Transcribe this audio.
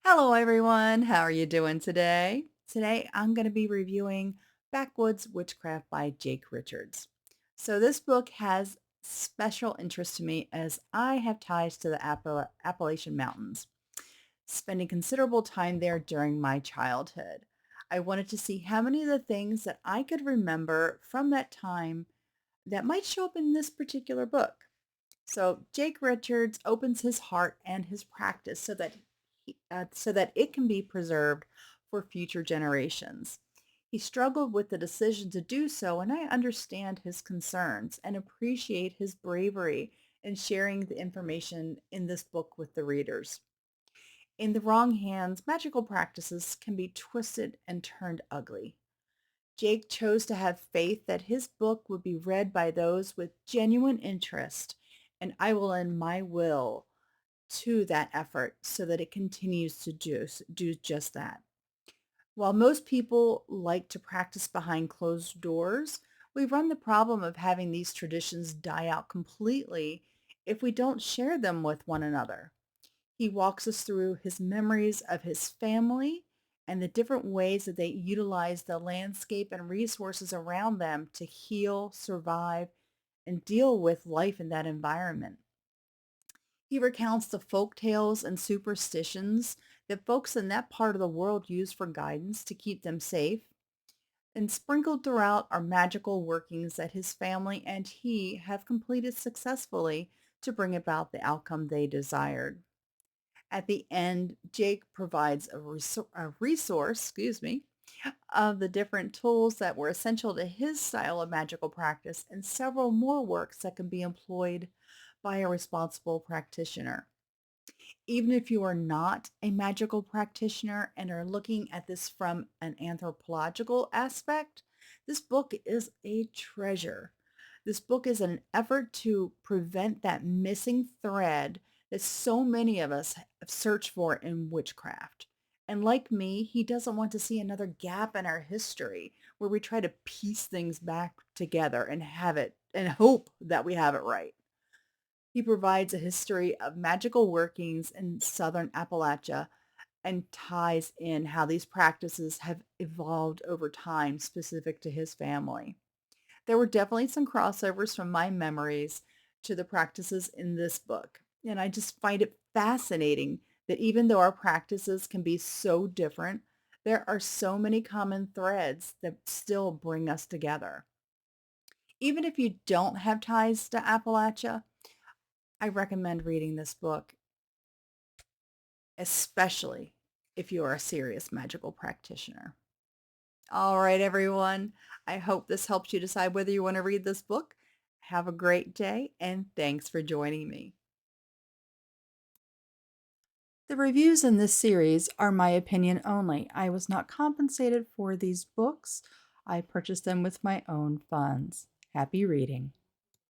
Hello, everyone. How are you doing today? Today, I'm going to be reviewing Backwoods Witchcraft by Jake Richards. So this book has special interest to me as I have ties to the Appalachian Mountains, spending considerable time there during my childhood. I wanted to see how many of the things that I could remember from that time that might show up in this particular book. So Jake Richards opens his heart and his practice so that it can be preserved for future generations. He struggled with the decision to do so, and I understand his concerns and appreciate his bravery in sharing the information in this book with the readers. In the wrong hands, magical practices can be twisted and turned ugly. Jake chose to have faith that his book would be read by those with genuine interest, and I will lend my will to that effort so that it continues to do just that. While most people like to practice behind closed doors, we run the problem of having these traditions die out completely if we don't share them with one another. He walks us through his memories of his family and the different ways that they utilize the landscape and resources around them to heal, survive, and deal with life in that environment. He recounts the folk tales and superstitions that folks in that part of the world use for guidance to keep them safe. And sprinkled throughout are magical workings that his family and he have completed successfully to bring about the outcome they desired. At the end, Jake provides a resource, of the different tools that were essential to his style of magical practice and several more works that can be employed by a responsible practitioner. Even if you are not a magical practitioner and are looking at this from an anthropological aspect, this book is a treasure. This book is an effort to prevent that missing thread that so many of us have searched for in witchcraft. And like me, he doesn't want to see another gap in our history where we try to piece things back together and have it and hope that we have it right. He provides a history of magical workings in southern Appalachia and ties in how these practices have evolved over time specific to his family. There were definitely some crossovers from my memories to the practices in this book. And I just find it fascinating that even though our practices can be so different, there are so many common threads that still bring us together. Even if you don't have ties to Appalachia, I recommend reading this book, especially if you are a serious magical practitioner. All right, everyone. I hope this helps you decide whether you want to read this book. Have a great day, and thanks for joining me. The reviews in this series are my opinion only. I was not compensated for these books. I purchased them with my own funds. Happy reading.